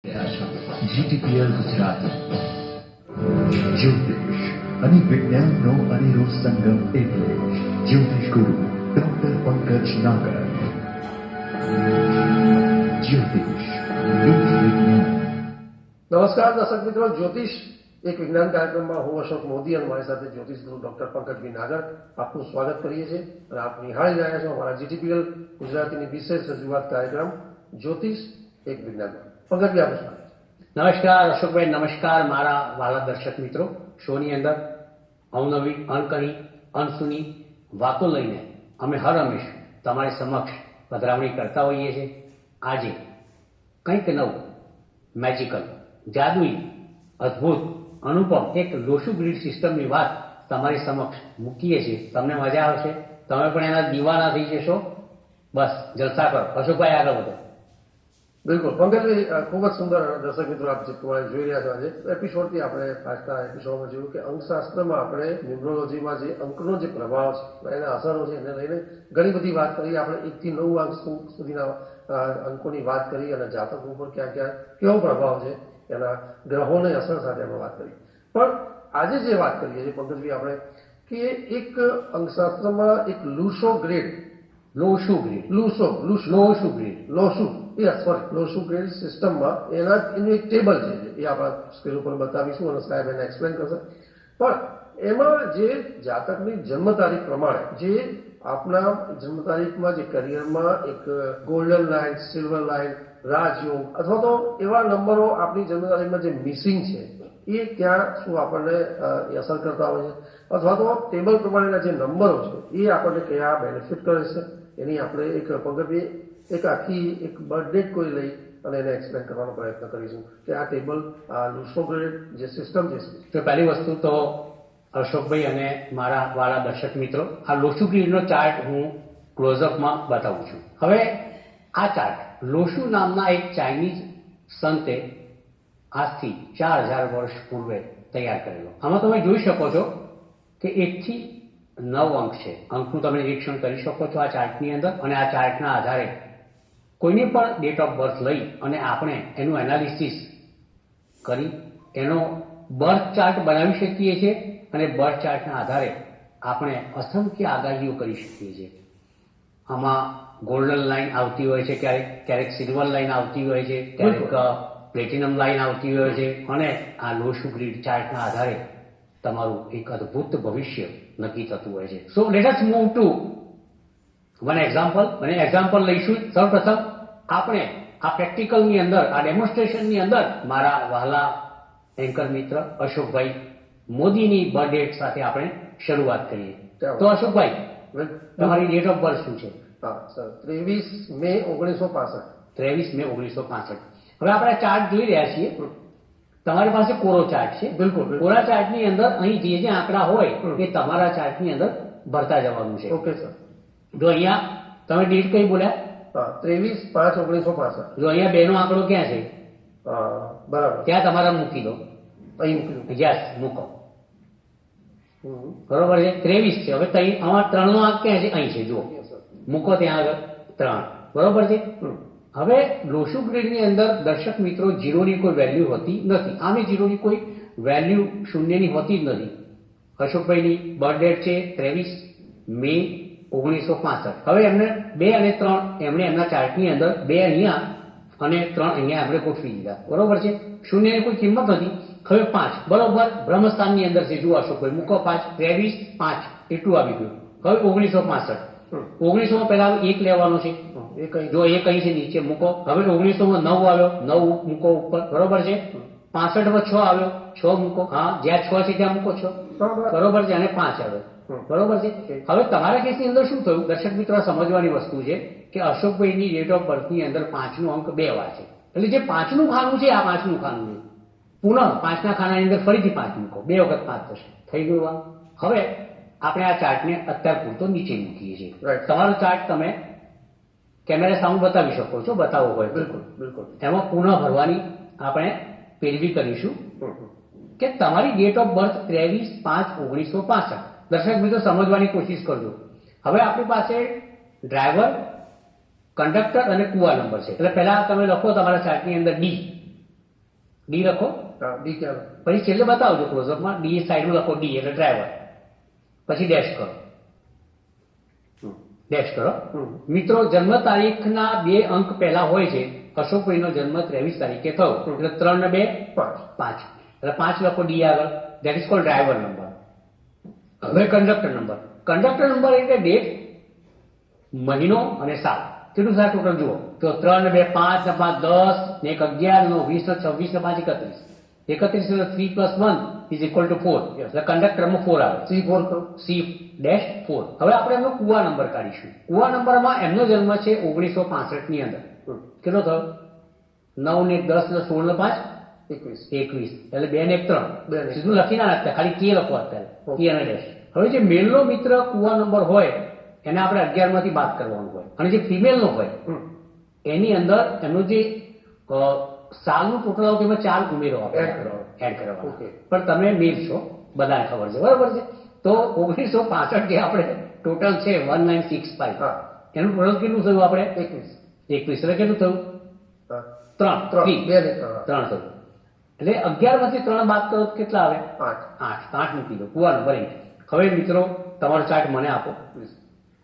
GTPL Gujarat જ્યોતિષ અને વિજ્ઞાનનો અનેરો સંગમ એટલે જ્યોતિષ ગુરુ ડોક્ટર પંકજ નાગર. જ્યોતિષ વિજ્ઞાન. નમસ્કાર દર્શક મિત્રો, જ્યોતિષ એક વિજ્ઞાન કાર્યક્રમમાં હું અશોક મોદી અને મારી સાથે જ્યોતિષ ગુરુ ડોક્ટર પંકજ નાગર આપનું સ્વાગત કરીએ છીએ અને આપ નિહાળી રહ્યા છો અમારા GTPL ગુજરાતીની વિશેષ રજૂઆત કાર્યક્રમ જ્યોતિષ એક વિજ્ઞાન. પંકજભાઈ આપનું સ્વાગત. નમસ્કાર અશોકભાઈ, નમસ્કાર મારા વાલા દર્શક મિત્રો. શોની અંદર અવનવી, અણકરી, અનસુની વાતો લઈને અમે હર હંમેશ તમારી સમક્ષ પધરામણી કરતા હોઈએ છીએ. આજે કંઈક નવું, મેજિકલ, જાદુઈ, અદ્ભુત, અનુપમ એક લોશુ ગ્રીડ સિસ્ટમની વાત તમારી સમક્ષ મૂકીએ છીએ. તમને મજા આવશે, તમે પણ એના દીવાના થઈ જશો. બસ જલસા કરો. અશોકભાઈ આગળ વધો. બિલકુલ પંકજભાઈ, ખૂબ જ સુંદર દર્શક મિત્રો આપ જે પ્રમાણે જોઈ રહ્યા છો આજે એપિસોડથી આપણે આજના એપિસોડમાં જોયું કે અંકશાસ્ત્રમાં આપણે ન્યુમરોલોજીમાં જે અંકનો જે પ્રભાવ છે એના અસરો છે એને લઈને ઘણી બધી વાત કરી. આપણે 1 થી 9 અંક સુધીના અંકોની વાત કરી અને જાતક ઉપર ક્યાં ક્યાં કેવો પ્રભાવ છે એના ગ્રહોની અસર સાથે આપણે વાત કરી. પણ આજે જે વાત કરીએ છીએ પંકજભાઈ આપણે કે એક અંકશાસ્ત્રમાં એક લોશુ ગ્રીડ સિસ્ટમમાં એનું એક ટેબલ છે એ આપણા સ્ક્રીન ઉપર બતાવીશું અને સાહેબ એને એક્સપ્લેન કરશે. પણ એમાં જે જાતકની જન્મ તારીખ પ્રમાણે જે આપણા જન્મ તારીખમાં જે કરિયરમાં એક ગોલ્ડન લાઇન, સિલ્વર લાઇન, રાજયોગ અથવા તો એવા નંબરો આપણી જન્મ તારીખમાં જે મિસિંગ છે એ ક્યાં શું આપણને અસર કરતા હોય છે અથવા તો ટેબલ પ્રમાણેના જે નંબરો છે એ આપણને કયા બેનિફિટ કરે છે એની આપણે એક પંકજભાઈ એક આખી એક બર્થ ડેટ કોઈ લઈ અને એને એક્સપ્લેન કરવાનો પ્રયત્ન કરીશું કે આ ટેબલ આ લોશુ ગ્રીડ જે સિસ્ટમ છે. તો પહેલી વસ્તુ તો અશોકભાઈ અને મારા વાળા દર્શક મિત્રો, આ લોશુ ગ્રીડનો ચાર્ટ હું ક્લોઝઅપમાં બતાવું છું. હવે આ ચાર્ટ લોશુ નામના એક ચાઇનીઝ સંતે આજથી 4000 વર્ષ પૂર્વે તૈયાર કરેલો. આમાં તમે જોઈ શકો છો કે 1 થી 9 અંક છે. અંકનું તમે નિરીક્ષણ કરી શકો છો આ ચાર્ટની અંદર. અને આ ચાર્ટના આધારે કોઈની પણ ડેટ ઓફ બર્થ લઈ અને આપણે એનું એનાલિસિસ કરી એનો બર્થ ચાર્ટ બનાવી શકીએ છીએ અને બર્થ ચાર્ટના આધારે આપણે અસંખ્ય આગાહીઓ કરી શકીએ છીએ. આમાં ગોલ્ડન લાઇન આવતી હોય છે, ક્યારેક સિલ્વર લાઇન આવતી હોય છે, ક્યારેક પ્લેટિનમ લાઇન આવતી હોય છે અને આ લોશુ ગ્રીડ ચાર્ટના આધારે તમારું એક અદ્ભુત ભવિષ્ય નક્કી થતું હોય છે. So let us move to one example. અને એક્ઝામ્પલ લઈશું સૌપ્રથમ આપણે આ પ્રેક્ટિકલની અંદર, આ ડેમોન્સ્ટ્રેશનની અંદર મારા વહાલા એન્કર મિત્ર અશોકભાઈ મોદીની બર્થ ડેટ સાથે આપણે શરૂઆત કરીએ. તો અશોકભાઈ, તમારી ડેટ ઓફ બર્થ શું છે? હા સર, 23 મે 1965. 23 મે 1965. હવે આપણે ચાર્ટ જોઈ રહ્યા છીએ. તમારી પાસે કોરો ચાર્ટ છે. બિલકુલ. કોરા ચાર્ટની અંદર અહીં જે જે આંકડા હોય એ તમારા ચાર્ટની અંદર ભરતા જવાનું છે. Okay sir. જો અહીંયા તમે ડેટ કઈ બોલ્યા? હા, 23/5/1965. જો અહીંયા 2 નો આંકડો ક્યાં છે? બરાબર, ત્યાં તમારે મૂકી દો. અહીં મૂકી. યસ, મૂકો. બરોબર છે, 23 છે. હવે આમાં 3 નો આંક ક્યાં છે? અહીં છે, જુઓ. મૂકો ત્યાં આગળ 3. બરોબર છે. હવે લોશુ ગ્રીડની અંદર દર્શક મિત્રો 0 ની કોઈ વેલ્યુ હોતી નથી. આમે 0 ની કોઈ વેલ્યુ શૂન્યની હોતી જ નથી. અશોકભાઈની બર્થ ડેટ છે 23 મે 1965. હવે એમને 2 અને 3 એમણે એમના ચાર્ટની અંદર 2 અહીંયા અને 3 અહીંયા એમણે ગોઠવી દીધા. બરોબર છે. શૂન્યની કોઈ કિંમત નથી. હવે 5 બરોબર બ્રહ્મસ્થાનની અંદર છે. જુઓ અશોકભાઈ, મૂકો 5. 23 5 એટલું આવી ગયું. હવે 1965. 1900 પહેલા 1 લેવાનો છે. જો 1 અહીં છે નીચે, મૂકો. હવે 1900 9 આવ્યો, 9 મૂકો ઉપર. બરોબર છે. 65 6 આવ્યો, 6 મૂકો. હા, જ્યાં 6 છે ત્યાં મૂકો 6. બરોબર છે. અને 5 આવ્યો. બરોબર છે. હવે તમારા કેસની અંદર શું થયું દર્શક મિત્રો, સમજવાની વસ્તુ છે કે અશોકભાઈની ડેટ ઓફ બર્થની અંદર 5 નો અંક 2 વાર છે. એટલે જે 5 નું ખાનું છે આ 5 નું ખાનું છે. પુનઃ 5 ના ખાનાની અંદર ફરીથી 5 મૂકો. 2 વખત 5 થશે. થઈ ગયું. હવે આપણે આ ચાર્ટને અત્યાર પૂરતો નીચે મૂકીએ છીએ. તમારો ચાર્ટ તમે કેમેરા સામે બતાવી શકો છો, બતાવવો હોય. બિલકુલ બિલકુલ. એમાં પુનઃ ભરવાની આપણે પેરવી કરીશું કે તમારી ડેટ ઓફ બર્થ 23/5/1965. દર્શક મિત્રો સમજવાની કોશિશ કરજો. હવે આપણી પાસે ડ્રાઈવર, કંડક્ટર અને કુવા નંબર છે. એટલે પહેલા તમે લખો તમારા ચાર્ટની અંદર ડી. ડી લખો, હા ડી ક્યાં? પછી છેલ્લે બતાવજો ક્લોઝઅપમાં, ડી સાઈડમાં લખો, ડી એટલે ડ્રાઈવર, પછી ડેશ કરો, ડેશ કરો. મિત્રો જન્મ તારીખના 2 અંક પહેલા હોય છે. અશોકભાઈનો જન્મ 23 તારીખે થયો એટલે 3 ને 2 5 એટલે 5 લખો ડી આગળ. That is called driver number. હવે કંડક્ટર નંબર. કંડક્ટર નંબર એટલે ડેટ, મહિનો અને સાલ. કેટલું થાય ટોટલ જુઓ તો 3 ને 2 5 ને 5 10 ને 1 11 ને 20 ને 26 ને 5 31. 31 એટલે 3 + 1 ઇઝ ઇક્વલ ટુ 4. એટલે કંડક્ટરમાં 4 આવે. C4 કરો. C-4. હવે આપણે એમનો કુવા નંબર કાઢીશું. કુવા નંબરમાં એમનો જન્મ છે 1965 ની અંદર. કેટલો થયો? 9 ને 10 ને 16 ને 5 21 એટલે 2 ને 1 3. સીધું લખી ના નાખતા, ખાલી કે લખો અત્યારે, કે અને ડેશ. હવે જે મેલનો મિત્ર કુવા નંબર હોય એને આપણે 11 માંથી બાદ કરવાનું હોય, અને જે ફિમેલનો હોય એની અંદર એમનું જે સાલનું ટોટલ આવતું એમાં 4 ઉમેરો એડ કરવાનો. પણ તમે મેલ છો, બધાને ખબર છે, બરાબર છે. તો 1965 જે આપણે ટોટલ છે 1965, એનું ટોટલ કેટલું થયું? આપણે 21 એટલે કેટલું થયું? 3 થયું. એટલે 11 માંથી 3 બાદ કરો તો કેટલા આવે? 8 મૂકી દો. કુવા નંબર 8. હવે મિત્રો તમારો ચાર્ટ મને આપો,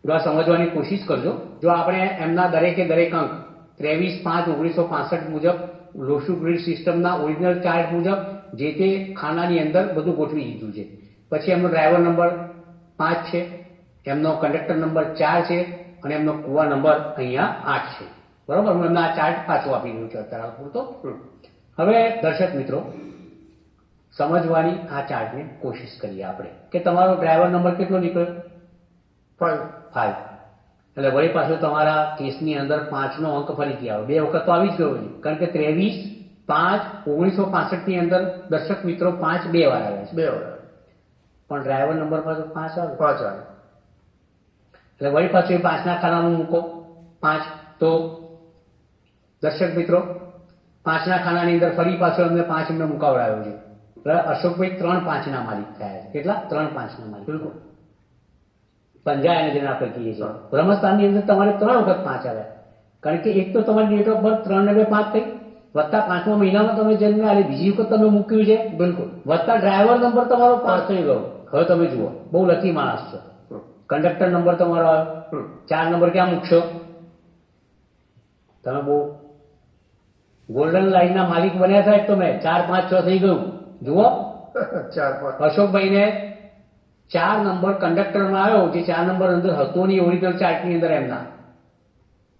સમજવાની કોશિશ કરજો. જો આપણે એમના દરેકે દરેક અંક 23/5/1965 મુજબ લોશુ ગ્રીડ સિસ્ટમના ઓરિજિનલ ચાર્ટ મુજબ જે તે ખાનાની અંદર બધું ગોઠવી દીધું છે. પછી એમનો ડ્રાઈવર નંબર 5 છે, એમનો કંડક્ટર નંબર 4 છે, અને એમનો કુવા નંબર અહીંયા 8 છે. બરોબર, હું એમના આ ચાર્ટ પાછો આપી દઉં છું અત્યારે પૂરતો. હવે દર્શક મિત્રો સમજવાની આ ચાર્ટને કોશિશ કરીએ આપણે કે તમારો ડ્રાઈવર નંબર કેટલો નીકળ્યો? 5. એટલે વળી પાછું તમારા કેસની અંદર 5 નો અંક ફરીથી આવે. 2 વખત તો આવી જ ગયો છે, કારણ કે 23/5/1965 ની અંદર દર્શક મિત્રો 5 2 વાર આવ્યા છે. પણ ડ્રાઈવર નંબર પાછો 5 આવે. એટલે વળી પાછું એ 5 ના ખાનામાં મૂકો 5. તો દર્શક મિત્રો 5 ના ખાનાની અંદર ફરી પાછો અમને 5 એમને મુકાવડાયો છે. અશોકભાઈ 3/5 ના માલિક થયા છે. કેટલા? 3/5 ના માલિક. બિલકુલ. પંજાબ જેને આપણે કહીએ છીએ. બ્રહ્મસ્થાનની અંદર તમારે 3 વખત 5 આવ્યા, કારણ કે એક તો તમારી ડેટ ઓફ બર્થ 3 ને 2 5 થઈ, વત્તા 5મા મહિનામાં તમે જન્મ, અને બીજી વખત તમે મૂક્યું છે. બિલકુલ. વત્તા ડ્રાઈવર નંબર તમારો 5 થઈ ગયો. હવે તમે જુઓ, બહુ લકી માણસ છો. કંડક્ટર નંબર તમારો આવ્યો. 4 નંબર ક્યાં મૂકશો? તમે બહુ ગોલ્ડન લાઈનના માલિક બન્યા થાય. તો મેં 4 5 6 થઈ ગયું. જુઓ 4 5. અશોકભાઈને 4 નંબર કંડક્ટરમાં આવ્યો, જે 4 નંબર અંદર હતો નહીં ઓરિજિનલ ચાર્ટની અંદર એમના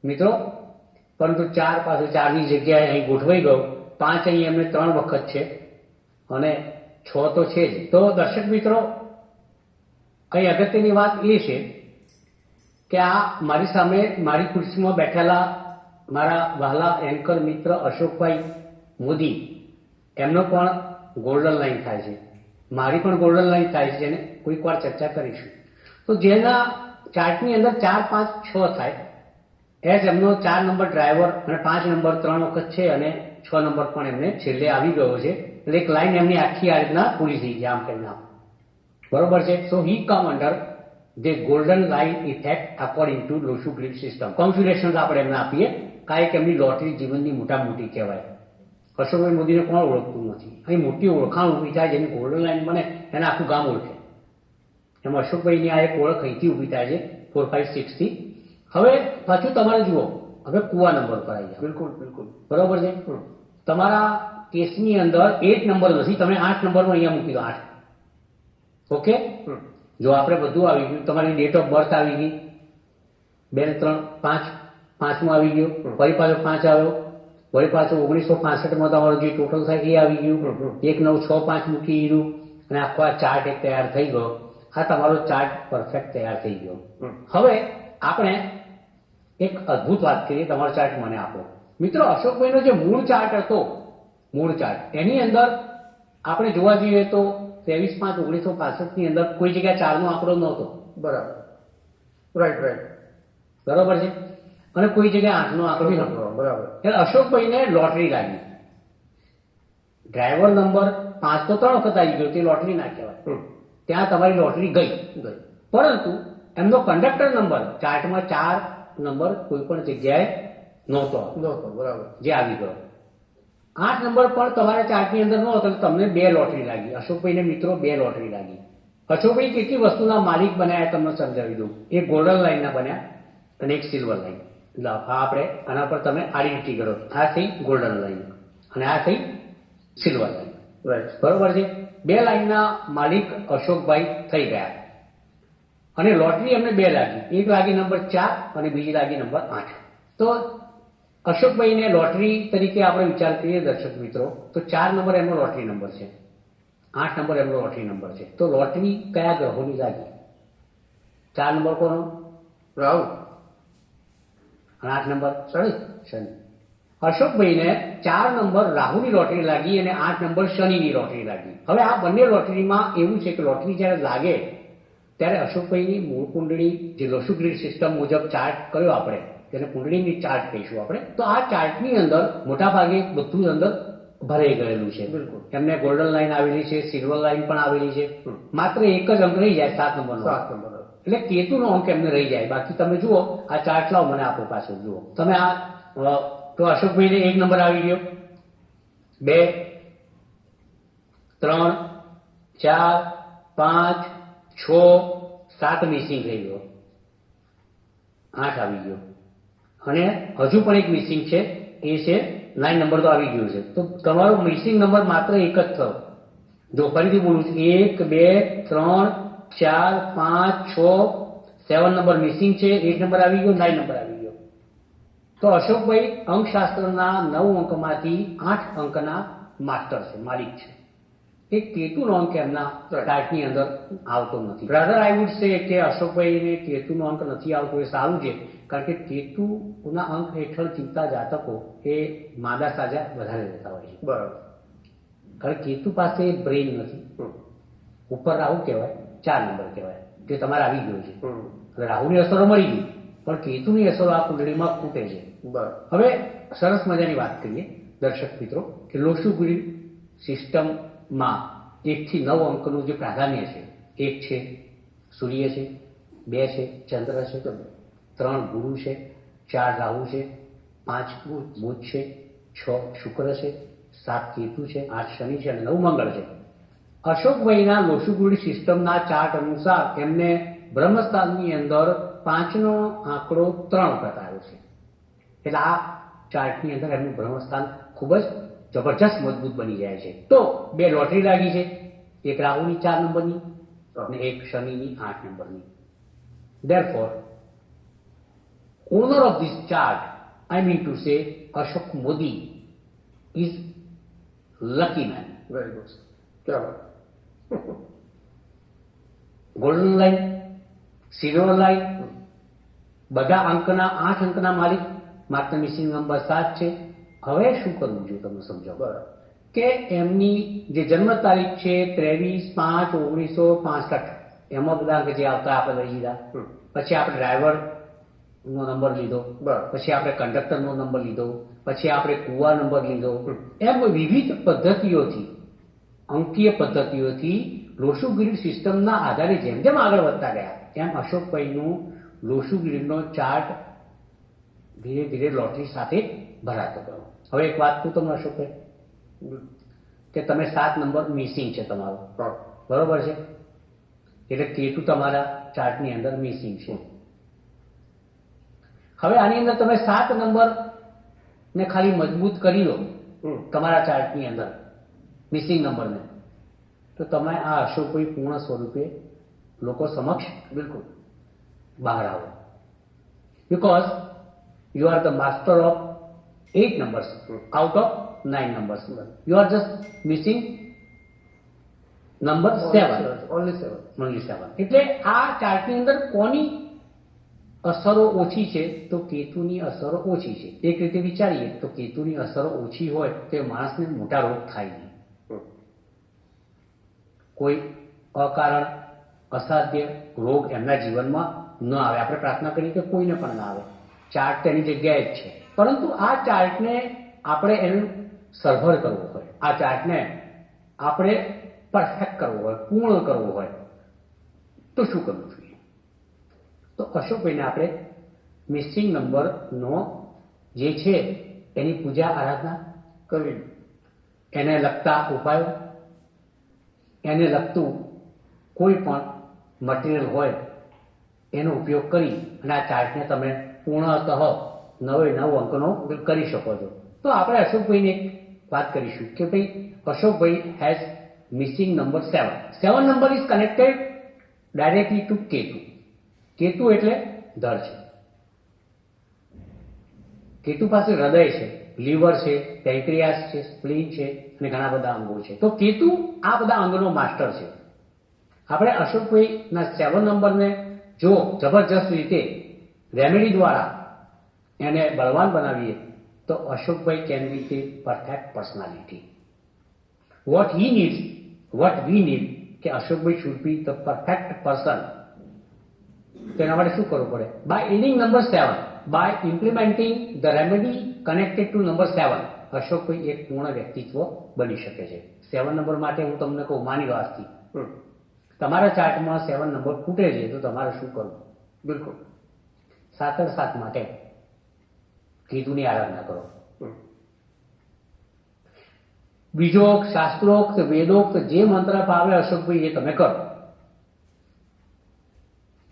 મિત્રો, પરંતુ 4 પાછું 4 ની જગ્યાએ અહીં ગોઠવાઈ ગયો. 5 અહીં એમને 3 વખત છે, અને 6 તો છે જ. તો દર્શક મિત્રો કઈ અગત્યની વાત એ છે કે આ મારી સામે મારી ખુરશીમાં બેઠેલા મારા વહાલા એન્કર મિત્ર અશોકભાઈ મોદી, એમનો પણ ગોલ્ડન લાઈન થાય છે, મારી પણ ગોલ્ડન લાઈન થાય છે, જેને કોઈક વાર ચર્ચા કરીશું. તો જેના ચાર્ટની અંદર 4 5 6 થાય એજ એમનો 4 નંબર ડ્રાઈવર અને 5 નંબર 3 વખત છે, અને 6 નંબર પણ એમને છેલ્લે આવી ગયો છે. એટલે એક લાઈન એમની આખી આ રીતના પૂરી થઈ જાય, આમ કરીને આમ. બરોબર છે. So he come under the golden line effect according to Lo Shu grid system. Congratulations આપણે એમને આપીએ. કાંઈક એમની લોટરી જીવનની મોટા મોટી કહેવાય. અશોકભાઈ મોદીને કોણ ઓળખતું નથી? અહીં મોટી ઓળખાણ ઊભી થાય, જેની ગોલ્ડન લાઈન બને એને આખું ગામ ઓળખે. એમાં અશોકભાઈની આ એક ઓળખ અહીંથી ઊભી થાય છે 4 5 6 થી. હવે પાછું તમારે જુઓ, હવે કુવા નંબર પર આવી જાય. બિલકુલ. બરોબર છે. તમારા કેસની અંદર 8 નંબર નથી, તમે 8 નંબરમાં અહીંયા મૂકી દો. 8. ઓકે. જો આપણે બધું આવી ગયું, તમારી ડેટ ઓફ બર્થ આવી ગઈ, 2 ને 3 5, 5માં આવી ગયું, ફરી પાછો 5 આવ્યો, વળી પાછું 1965માં તમારું જે ટોટલ થાય એ આવી ગયું. 1 9 6 5 મૂકી દીધું, અને આખો આ ચાર્ટ એક તૈયાર થઈ ગયો. આ તમારો ચાર્ટ પરફેક્ટ તૈયાર થઈ ગયો. હવે આપણે એક અદ્ભુત વાત કરીએ. તમારો ચાર્ટ મને આપો મિત્રો. અશોકભાઈનો જે મૂળ ચાર્ટ હતો, મૂળ ચાર્ટ, એની અંદર આપણે જોવા જઈએ તો 23/5/1965 ની અંદર કોઈ જગ્યાએ 4 નો આંકડો નહોતો. બરાબર. રાઈટ. બરોબર છે. અને કોઈ જગ્યાએ 8 નો આંકડો નહોતો. બરાબર. એટલે અશોકભાઈને લોટરી લાગી. ડ્રાઈવર નંબર 5 તો 3 વખત આવી ગયો, તે લોટરી ના કહેવાય. ત્યાં તમારી લોટરી ગઈ. પરંતુ એમનો કંડક્ટર નંબર ચાર્ટમાં 4 નંબર કોઈ પણ જગ્યાએ નહોતો. બરાબર. જે આવી ગયો. 8 નંબર પણ તમારા ચાર્ટની અંદર ન હતો તો તમને 2 લોટરી લાગી. અશોકભાઈને મિત્રો 2 લોટરી લાગી. અશોકભાઈ કેટલી વસ્તુના માલિક બન્યા તમને સમજાવી દઉં. એક ગોલ્ડન લાઈનના બન્યા અને એક સિલ્વર લાઈન. એટલે આપણે આના પર તમે આડી લીટી કરો. આ થઈ ગોલ્ડન લાઈન અને આ થઈ સિલ્વર લાઈન. રાઈટ. બરોબર છે. 2 લાઈનના માલિક અશોકભાઈ થઈ ગયા અને લોટરી એમને 2 લાગી. એક લાગી નંબર 4 અને બીજી લાગી નંબર 8. તો અશોકભાઈને લોટરી તરીકે આપણે વિચાર કરીએ દર્શક મિત્રો તો 4 નંબર એમનો લોટરી નંબર છે, 8 નંબર એમનો લોટરી નંબર છે. તો લોટરી કયા ગ્રહોની લાગી? 4 નંબર કોનો? રાહુ. અને 8 નંબર શનિ. શનિ. અશોકભાઈને 4 નંબર રાહુની લોટરી લાગી અને 8 નંબર શનિની લોટરી લાગી. હવે આ બંને લોટરીમાં એવું છે કે લોટરી જ્યારે લાગે ત્યારે અશોકભાઈની મૂળ કુંડળી જે લોસુ ગ્રીડ સિસ્ટમ મુજબ ચાર્ટ કર્યો આપણે તેને કુંડળીની ચાર્ટ કહીશું આપણે. તો આ ચાર્ટની અંદર મોટાભાગે બધું જ અંદર ભરાઈ ગયેલું છે. બિલકુલ. એમને ગોલ્ડન લાઈન આવેલી છે, સિલ્વર લાઈન પણ આવેલી છે. માત્ર એક જ અંક રહી જાય 7 નંબરનો. 7 નંબર. એટલે કેતુનો અંક એમને રહી જાય. બાકી તમે જુઓ આ ચાર્ટ લાવો મને આપો પાછળ જુઓ તમે આ તો અશોકભાઈને 1 નંબર આવી ગયો, 2, 3, 4, 5, 6, 7 મિસિંગ થઈ ગયો, 8 આવી ગયો અને હજુ પણ એક મિસિંગ છે એ છે 9 નંબર તો આવી ગયો છે. તો તમારો મિસિંગ નંબર માત્ર એક જ થયો. જો ફરીથી બોલું છું 1, 2, 3, 4, 5, 6, 7 નંબર મિસિંગ છે, 8 નંબર આવી ગયો, 9 નંબર આવી ગયો. તો અશોકભાઈ અંકશાસ્ત્રના 9 અંકમાંથી 8 અંકના માસ્ટર છે, માલિક છે. એ કેતુનો અંક એમના ચાર્ટની અંદર આવતો નથી. બ્રધર આઈ વુડ સે કે અશોકભાઈને કેતુનો અંક નથી આવતો એ સારું છે, કારણ કે કેતુના અંક હેઠળ જીવતા જાતકો એ માદા સાજા વધારે રહેતા હોય છે. બરાબર. કારણ કે કેતુ પાસે બ્રેઇન નથી. ઉપર રાહુ કહેવાય, 4 નંબર કહેવાય કે તમારે આવી ગયો છે. એટલે રાહુની અસરો મળી ગઈ પણ કેતુની અસરો આ કુંડળીમાં ખૂટે છે. બરાબર. હવે સરસ મજાની વાત કરીએ દર્શક મિત્રો કે લોસુ ગ્રીડ સિસ્ટમમાં 1 થી 9 અંકનું જે પ્રાધાન્ય છે, 1 છે સૂર્ય છે, 2 છે ચંદ્ર છે, 3 ગુરુ છે, 4 રાહુ છે, 5 બુધ છે, 6 શુક્ર છે, 7 કેતુ છે, 8 શનિ છે અને 9 મંગળ છે. અશોકભાઈના લોસુ ગ્રીડ સિસ્ટમના ચાર્ટ અનુસાર એમને બ્રહ્મસ્થાનની અંદર 5નો આંકડો 3 બતાવ્યો છે. એટલે આ ચાર્ટની અંદર એમનું બ્રહ્મસ્થાન ખૂબ જ જબરજસ્ત મજબૂત બની જાય છે. તો 2 લોટરી લાગી છે, એક રાહુની 4 નંબરની અને એક શનિની 8 નંબરની. Therefore, owner of this chart, I mean to say, Ashok Modi is lucky man. Very good. ક્યાં વાત. ગોલ્ડન લાઈન, સિલ્વર લાઈન, બધા અંકના 8 અંકના માલિક, માત્ર મિસિંગ નંબર 7 છે. હવે શું કરવું જોઈએ તમને સમજાવો. બરાબર. કે એમની જે જન્મ તારીખ છે 23/5/1965, એમાં બધા અંક જે આવતા આપણે લઈ લીધા. પછી આપણે ડ્રાઈવરનો નંબર લીધો, બરાબર. પછી આપણે કંડક્ટરનો નંબર લીધો, પછી આપણે કુવા નંબર લીધો. એમ વિવિધ પદ્ધતિઓથી, અંકીય પદ્ધતિઓથી લોસુ ગ્રીડ સિસ્ટમના આધારે જેમ જેમ આગળ વધતા ગયા તેમ અશોકભાઈનું લોસુ ગ્રીડનો ચાર્ટ ધીરે ધીરે લોટરી સાથે ભરાતો ગયો. હવે એક વાત કહું તમને અશોકભાઈ કે તમે 7 નંબર મિસિંગ છે તમારો, બરોબર છે? એટલે કેતુ તમારા ચાર્ટની અંદર મિસિંગ છે. હવે આની અંદર તમે 7 નંબર ને ખાલી મજબૂત કરી લો તમારા ચાર્ટની અંદર મિસિંગ નંબરને, તો તમે આ અશોકભાઈ પૂર્ણ સ્વરૂપે લોકો સમક્ષ બિલકુલ બહાર આવો. Because you are the master of 8 numbers out of 9 numbers. You are just missing number 7. Only 7. Only 7. એટલે આ ચાર્ટની અંદર કોની અસરો ઓછી છે? તો કેતુની અસરો ઓછી છે. એક રીતે વિચારીએ તો કેતુની અસરો ઓછી હોય તો માણસને મોટા રોગ થાય નહીં. કોઈ અકારણ અસાધ્ય રોગ એમના જીવનમાં ન આવે. આપણે પ્રાર્થના કરીએ કે કોઈને પણ ના આવે. ચાર્ટ તેની જગ્યાએ જ છે. પરંતુ આ ચાર્ટને આપણે એનું સરભર કરવું હોય, આ ચાર્ટને આપણે પરફેક્ટ કરવો હોય, પૂર્ણ કરવો હોય તો શું કરવું જોઈએ? તો અશોકભાઈને આપણે મિસિંગ નંબરનો જે છે એની પૂજા આરાધના કરવી. એને લગતા ઉપાયો, એને લગતું કોઈ પણ મટીરિયલ હોય એનો ઉપયોગ કરી અને આ ચાર્ટને તમે પૂર્ણતઃ 9 અંકનો કરી શકો છો. તો આપણે અશોકભાઈને એક વાત કરીશું કે ભાઈ Ashokbhai has missing number 7. 7 number is connected directly to Ketu. Ketu એટલે ધડ છે. કેતુ પાસે હૃદય છે, લીવર છે, પેન્ક્રિયાસ છે, સ્પ્લીન છે અને ઘણા બધા અંગો છે. તો કેતુ આ બધા અંગનો માસ્ટર છે. આપણે અશોકભાઈના 7 નંબરને જો જબરજસ્ત રીતે રેમેડી દ્વારા એને બળવાન બનાવીએ તો Ashokbhai can be the perfect personality. What we need કે Ashokbhai should be the perfect person. તેના માટે શું કરવું પડે? By adding number 7, by implementing the remedy connected to number 7, Ashokbhai એક પૂર્ણ વ્યક્તિત્વ બની શકે છે. 7 નંબર માટે હું તમને કહું, માની લો આજથી તમારા ચાર્ટમાં 7 નંબર ખૂટે છે તો તમારે શું કરવું? બિલકુલ 7 માટે કેતુની આરાધના કરો. બીજોક્ત, શાસ્ત્રોક્ત, વેદોક્ત જે મંત્ર ભાવે અશોકભાઈ એ તમે કરો.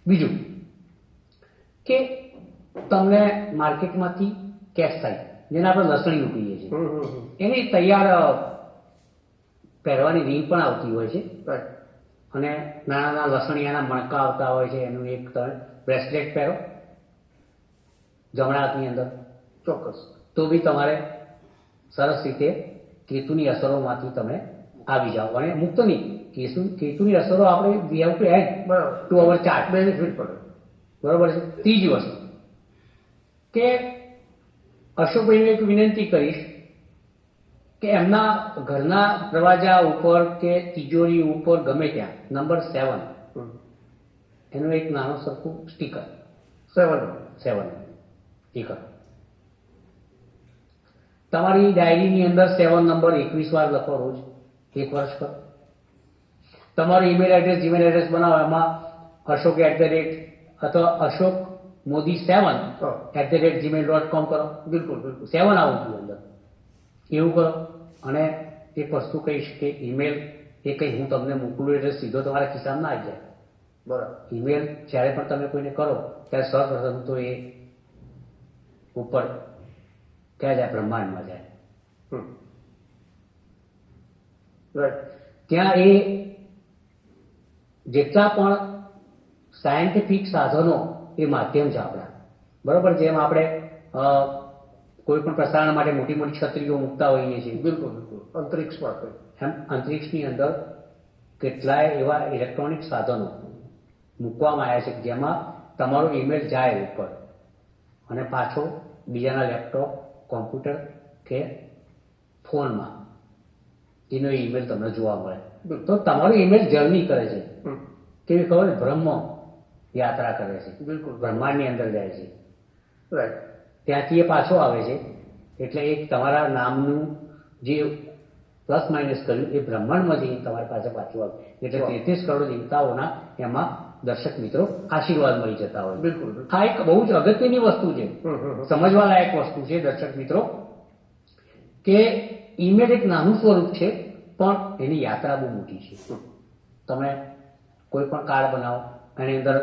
બીજું કે તમને માર્કેટમાંથી કેશ થાય, જેને આપણે લસણીયું કહીએ છીએ, એની તૈયાર પહેરવાની રીંગ પણ આવતી હોય છે અને નાના નાના લસણિયાના મણકા આવતા હોય છે. એનું એક તમે બ્રેસલેટ પહેરો જમણા હાથની અંદર, ચોક્કસ તો બી તમારે સરસ રીતે કેતુની અસરોમાંથી તમે આવી જાઓ. અને મુક્ત નહીં, કેતુની અસરો આપણે we have to add to our chart, benefit પડે. બરોબર છે. ત્રીજી વસ્તુ કે અશોકભાઈને એક વિનંતી કરીશ કે એમના ઘરના દરવાજા ઉપર કે તિજોરી ઉપર ગમે ત્યાં નંબર 7 એનું એક નાનું સરખું સ્ટીકર 7 એ કરો. તમારી ડાયરીની અંદર 7 નંબર 21 વાર લખો રોજ, 1 વર્ષ કરો. તમારું ઈમેલ એડ્રેસ, જીમેલ એડ્રેસ બનાવો, એમાં અશોક અથવા અશોક મોદી 7@gmail.com કરો. બિલકુલ 7 આવું જોઈએ અંદર, એવું કરો. અને એક વસ્તુ કહીશ કે ઈમેલ એ કંઈ હું તમને મોકલું એટલે સીધો તમારા ખિસ્સામાં ના આવી જાય. બરાબર. ઈમેલ જ્યારે પણ તમે કોઈને કરો ત્યારે સૌપ્રથમ તો એ ઉપર ક્યાં જાય? બ્રહ્માંડમાં જાય. ત્યાં એ જેટલા પણ સાયન્ટિફિક સાધનો એ માધ્યમ છે આપણા, બરોબર. જેમ આપણે કોઈ પણ પ્રસારણ માટે મોટી મોટી છત્રીઓ મૂકતા હોઈએ છીએ, બિલકુલ અંતરિક્ષ માટે, એમ અંતરિક્ષની અંદર કેટલાય એવા ઇલેક્ટ્રોનિક સાધનો મૂકવામાં આવ્યા છે જેમાં તમારો ઈમેલ જાય ઉપર અને પાછો બીજાના લેપટોપ, કોમ્પ્યુટર કે ફોનમાં એનો ઈમેલ તમને જોવા મળે. તો તમારો ઈમેલ જર્ની કરે છે, કેવી ખબર? બ્રહ્મ યાત્રા કરે છે, બિલકુલ બ્રહ્માંડની અંદર જાય છે. રાઈટ. ત્યાંથી એ પાછો આવે છે. એટલે એક તમારા નામનું જે પ્લસ માઇનસ કર્યું એ બ્રહ્માંડમાં જઈને તમારી પાસે પાછું આવે. એટલે 33 કરોડ દેવતાઓના એમાં દર્શક મિત્રો આશીર્વાદ મળી જતા હોય. બિલકુલ. આ એક બહુ જ અગત્યની વસ્તુ છે, સમજવા લાયક વસ્તુ છે દર્શક મિત્રો, કે ઈમેલ એક નાનું સ્વરૂપ છે પણ એની યાત્રા બહુ મોટી છે. તમે કોઈ પણ કાર્ડ બનાવો, એની અંદર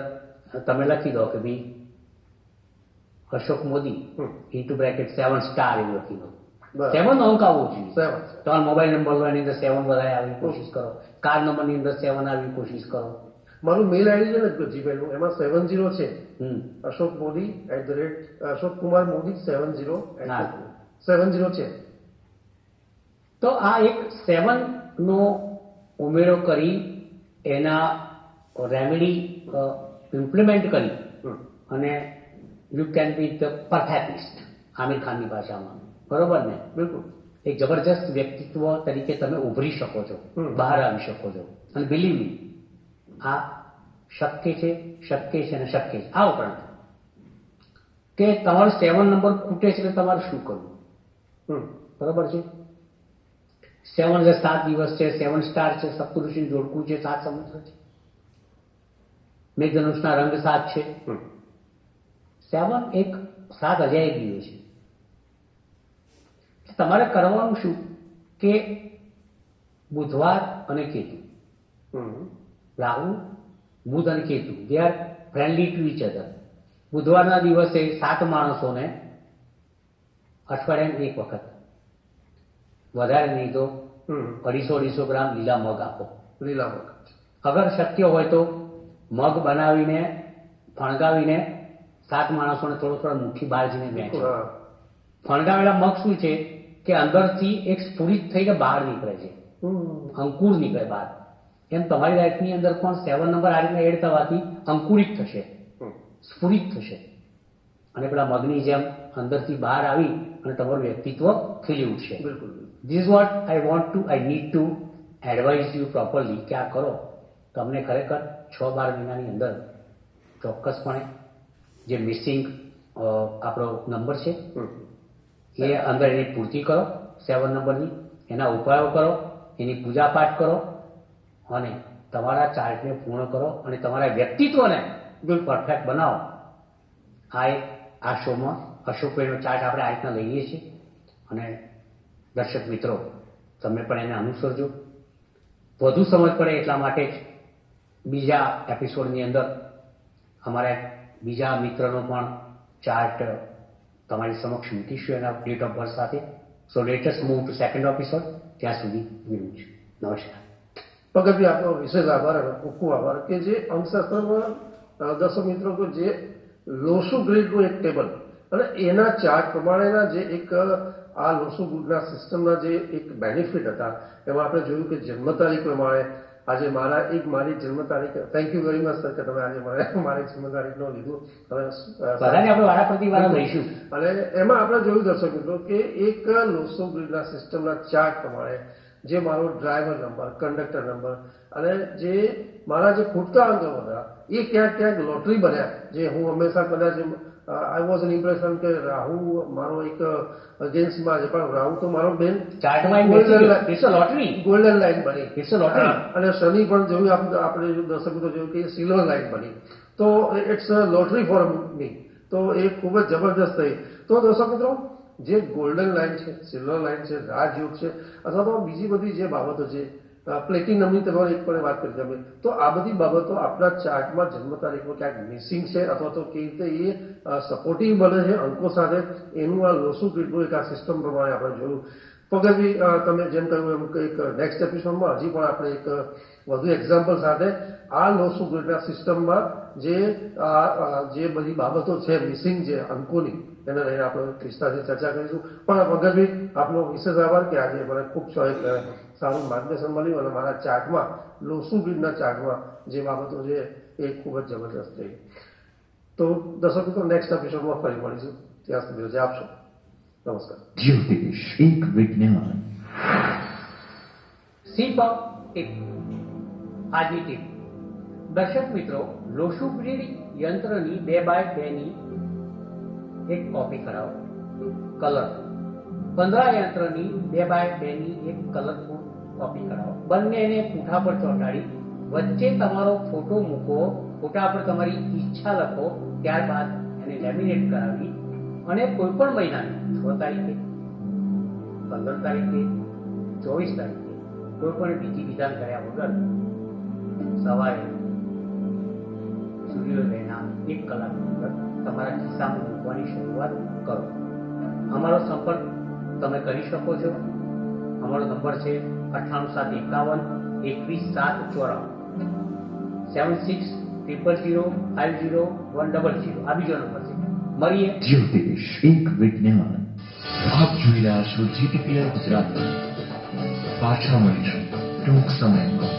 તમે લખી દો કે ભાઈ Ashok Modi into bracket 7 star એવું લખી દો. 7 અંક આવવો જોઈએ. તમારો મોબાઈલ નંબર લો, એની અંદર 7 વધારે આવી કોશિશ કરો. કાર્ડ નંબરની અંદર 7 આવી કોશિશ કરો. મારું મેલ આઈડી છે ને જીમેલનું, એમાં 70 છે. અશોક મોદી @ અશોક કુમાર મોદી 70 છે. તો આ એક 7 નો ઉમેરો કરી એના રેમેડી ઇમ્પ્લિમેન્ટ કરી અને you can be the perfectionist, Aamir ખાનની ભાષામાં, બરોબર ને? બિલકુલ. એક જબરજસ્ત વ્યક્તિત્વ તરીકે તમે ઉભરી શકો છો, બહાર આવી શકો છો. અને બિલીવ મી, આ શક્ય છે અને શક્ય છે. આ ઉપરાંત કે તમારો 7 નંબર ખૂટે છે એટલે તમારે શું કરવું? બરોબર છે. 7 જે 7 દિવસ છે, 7 સ્ટાર છે, સપ્તઋષિનું જોડકું છે, 7 સમુદ્ર છે, મેઘધનુષના રંગ 7 છે. 7 એક 7 અજાયબીઓ છે. તમારે કરવાનું શું કે બુધવાર અને કેતુ, હમ. રાહુ, બુધ અને Ketu, they are friendly to each other. બુધવારના દિવસે 7 માણસોને અઠવાડિયામાં એક વખત, વધારે નહીં તો હમ. 250-250 ગ્રામ લીલા મગ આપો. લીલા મગ. અગર શક્ય હોય તો મગ બનાવીને ફણગાવીને 7 માણસોને થોડો મુઠ્ઠી બહાર જઈને વહેંચો. હા. ફણગાવેલા મગ શું છે કે અંદરથી એક સ્ફુરિત થઈને બહાર નીકળે છે, હમ. અંકુર નીકળે બહાર. એમ તમારી લાઈફની અંદર પણ 7 નંબર આ રીતના એડ થવાથી અંકુરિત થશે, હમ. સ્ફુરિત થશે અને પેલા મગની જેમ અંદરથી બહાર આવી અને તમારું વ્યક્તિત્વ ખીલી ઉઠશે. બિલકુલ. This is what I need to advise you properly કે આ કરો. તમને ખરેખર 6-12 મહિનાની અંદર ચોક્કસપણે જે મિસિંગ આપણો નંબર છે હમ. એ અંદર એની પૂર્તિ કરો, 7 નંબરની, એના ઉપાયો કરો, એની પૂજાપાઠ કરો અને તમારા ચાર્ટને પૂર્ણ કરો અને તમારા વ્યક્તિત્વને બિલકુલ પરફેક્ટ બનાવો. આ શોમાં અશોકભાઈનો ચાર્ટ આપણે આ રીતના લઈએ છીએ અને દર્શક મિત્રો તમે પણ એને અનુસરજો. વધુ સમજ પડે એટલા માટે જ બીજા એપિસોડની અંદર અમારા બીજા મિત્રનો પણ ચાર્ટ તમારી સમક્ષ મૂકીશું એના ડેટ ઓફ બર્થ સાથે. So latest move to second episode. ત્યાં સુધી વિરમું છું. નમસ્કાર. પગથિ આપનો વિશેષ આભાર અને ખૂબ ખૂબ આભાર કે જે અંકશાસ્ત્રમાં દર્શક મિત્રો કે જે લોસુ ગ્રીડનું એક ટેબલ અને એના ચાર્ટ પ્રમાણેના જે એક આ લોસુ ગ્રીડના સિસ્ટમના જે એક બેનિફિટ હતા એમાં આપણે જોયું કે જન્મ તારીખ પ્રમાણે આજે મારી જન્મ તારીખ, thank you very much sir કે તમે આજે મારી જન્મ તારીખનો લીધું. બધાને આપણે વારાફરતી લઈશું અને એમાં આપણે જોયું દર્શક મિત્રો કે એક લોસુ ગ્રીડના સિસ્ટમના ચાર્ટ પ્રમાણે જે મારો ડ્રાઈવર નંબર, કંડક્ટર નંબર અને જે મારા જે ખૂટતા અંકો હતા એ ક્યાંક લોટરી બન્યા. જે હું હંમેશા કદાચ આઈ વોઝ એન ઇમ્પ્રેશન કે રાહુ મારો એક અગેન્સ્ટમાં છે, પણ રાહુ તો મારો બેન ગોલ્ડન લાઈન બની. અને શનિ પણ જોયું આપણે દર્શક મિત્રો જોયું કે સિલ્વર લાઈન બની. તો ઇટ્સ લોટરી ફોર મી. તો એ ખૂબ જ જબરદસ્ત થઈ. તો દર્શક મિત્રો જે ગોલ્ડન લાઈન છે, સિલ્વર લાઈન છે, રાજયોગ છે અથવા તો બીજી બધી જે બાબતો છે, પ્લેટિનમની તમારે એક પણ વાત કરી તમે, તો આ બધી બાબતો આપણા ચાર્ટમાં જન્મ તારીખમાં ક્યાંક મિસિંગ છે અથવા તો કેવી રીતે એ સપોર્ટિવ બને છે અંકો સાથે, એનું આ લોસુ ગ્રીડનું એક આ સિસ્ટમ પ્રમાણે આપણે જોયું. પગથિ તમે જેમ કહ્યું એમ એક નેક્સ્ટ એપિસોડમાં હજી પણ આપણે એક વધુ એક્ઝામ્પલ સાથે આ લોસુ ગ્રીડના સિસ્ટમમાં જે બધી બાબતો છે મિસિંગ છે અંકોની, એને લઈને આપણે વિસ્તારથી ચર્ચા કરીશું. પણ પગથિ આપનો વિશેષ આભાર કે આજે મને ખૂબ સારું માર્ગદર્શન મળ્યું અને મારા ચાર્ટમાં લોસુ ગ્રીડના ચાર્ટમાં જે બાબતો છે એ ખૂબ જ જબરદસ્ત થઈ. તો દર્શક મિત્રો નેક્સ્ટ એપિસોડમાં ફરી મળીશું. ત્યાં સુધી રજા આપશો. નમસ્કાર. જ્યોતિષ એક વિજ્ઞાન. Ship of tip. આજની ટીપ દર્શક મિત્રો, લોસુ ગ્રીડ યંત્રની 2x2 ની એક કોપી કરાવો. કલર 15 યંત્રની 2x2 ની એક કલરફુલ કોપી કરાવો. બંનેને પૂઠા પર ચોંટાડી વચ્ચે તમારો ફોટો મૂકો, ફોટા પર તમારી ઈચ્છા લખો, ત્યારબાદ એને લેમિનેટ કરાવી અને કોઈ પણ મહિનાની 6 તારીખે, 15 તારીખે, 24 તારીખે કોઈ પણ વિધિ વિધાન કર્યા વગર સવારે સૂર્યોદયના 1 કલાકની અંદર તમારા ખિસ્સામાં મૂકવાની શરૂઆત કરો. અમારો સંપર્ક તમે કરી શકો છો. અમારો નંબર છે 9871 21794, 7600050100. આ બીજો નંબર છે. મળીએ. જ્યોતિષ એક વિજ્ઞાન. આપ જોઈ રહ્યા છો GTPL ગુજરાતી. પાછા મળીશું ટૂંક સમયમાં.